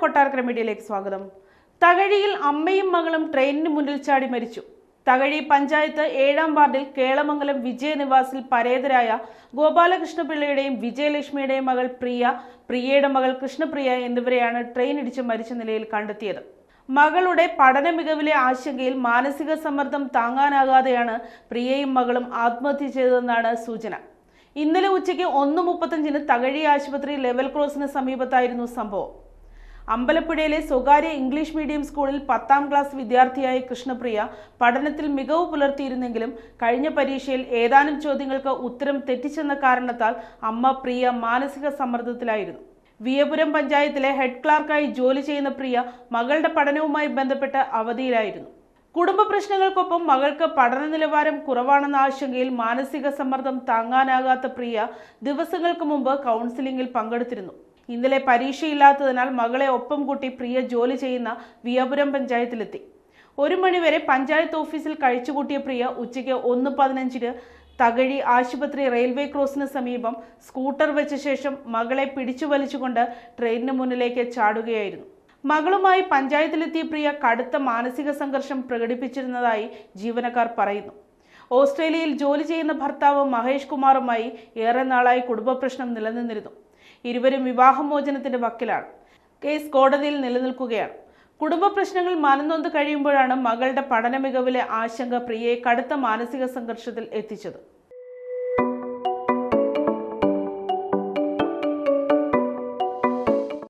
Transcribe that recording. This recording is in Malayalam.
കൊട്ടാരക്കര മീഡിയയിലേക്ക് സ്വാഗതം. തകഴിയിൽ അമ്മയും മകളും ട്രെയിനിന് മുന്നിൽ ചാടി മരിച്ചു. തകഴി പഞ്ചായത്ത് 7-ാം വാർഡിൽ കേളമംഗലം വിജയനിവാസിൽ പരേതരായ ഗോപാലകൃഷ്ണപിള്ളയുടെയും വിജയലക്ഷ്മിയുടെയും മകൾ പ്രിയ, പ്രിയയുടെ മകൾ കൃഷ്ണപ്രിയ എന്നിവരെയാണ് ട്രെയിൻ ഇടിച്ച് മരിച്ച നിലയിൽ കണ്ടെത്തിയത്. മകളുടെ പഠന മികവിലെ ആശങ്കയിൽ മാനസിക സമ്മർദ്ദം താങ്ങാനാകാതെയാണ് പ്രിയയും മകളും ആത്മഹത്യ ചെയ്തതെന്നാണ് സൂചന. ഇന്നലെ ഉച്ചയ്ക്ക് 1:35 തകഴി ആശുപത്രി ലെവൽ ക്രോസിന് സമീപത്തായിരുന്നു സംഭവം. അമ്പലപ്പുഴയിലെ സ്വകാര്യ ഇംഗ്ലീഷ് മീഡിയം സ്കൂളിൽ 10-ാം ക്ലാസ് വിദ്യാർത്ഥിയായ കൃഷ്ണപ്രിയ പഠനത്തിൽ മികവ് പുലർത്തിയിരുന്നെങ്കിലും കഴിഞ്ഞ പരീക്ഷയിൽ ഏതാനും ചോദ്യങ്ങൾക്ക് ഉത്തരം തെറ്റിച്ചെന്ന കാരണത്താൽ അമ്മ പ്രിയ മാനസിക സമ്മർദ്ദത്തിലായിരുന്നു. വിയപുരം പഞ്ചായത്തിലെ ഹെഡ് ക്ലാർക്കായി ജോലി ചെയ്യുന്ന പ്രിയ മകളുടെ പഠനവുമായി ബന്ധപ്പെട്ട് അവധിയിലായിരുന്നു. കുടുംബ പ്രശ്നങ്ങൾക്കൊപ്പം മകൾക്ക് പഠന നിലവാരം കുറവാണെന്ന ആശങ്കയിൽ മാനസിക സമ്മർദ്ദം താങ്ങാനാകാത്ത പ്രിയ ദിവസങ്ങൾക്ക് മുമ്പ് കൗൺസിലിംഗിൽ പങ്കെടുത്തിരുന്നു. ഇന്നലെ പരീക്ഷയില്ലാത്തതിനാൽ മകളെ ഒപ്പം കൂട്ടി പ്രിയ ജോലി ചെയ്യുന്ന വിയപുരം പഞ്ചായത്തിലെത്തി. 1 മണിവരെ പഞ്ചായത്ത് ഓഫീസിൽ കഴിച്ചുകൂട്ടിയ പ്രിയ ഉച്ചയ്ക്ക് 1:15 തകഴി ആശുപത്രി റെയിൽവേ ക്രോസിന് സമീപം സ്കൂട്ടർ വെച്ച ശേഷം മകളെ പിടിച്ചു വലിച്ചുകൊണ്ട് ട്രെയിനിന് മുന്നിലേക്ക് ചാടുകയായിരുന്നു. മകളുമായി പഞ്ചായത്തിലെത്തിയ പ്രിയ കടുത്ത മാനസിക സംഘർഷം പ്രകടിപ്പിച്ചിരുന്നതായി ജീവനക്കാർ പറയുന്നു. ഓസ്ട്രേലിയയിൽ ജോലി ചെയ്യുന്ന ഭർത്താവ് മഹേഷ് കുമാറുമായി ഏറെ നാളായി കുടുംബ പ്രശ്നം നിലനിന്നിരുന്നു. ഇരുവരും വിവാഹമോചനത്തിന്റെ വക്കിലാണ്. കേസ് കോടതിയിൽ നിലനിൽക്കുകയാണ്. കുടുംബ പ്രശ്നങ്ങൾ മനംനൊന്ത് കഴിയുമ്പോഴാണ് മകളുടെ പഠന മികവിലെ ആശങ്ക പ്രിയയെ കടുത്ത മാനസിക സംഘർഷത്തിൽ എത്തിച്ചത്.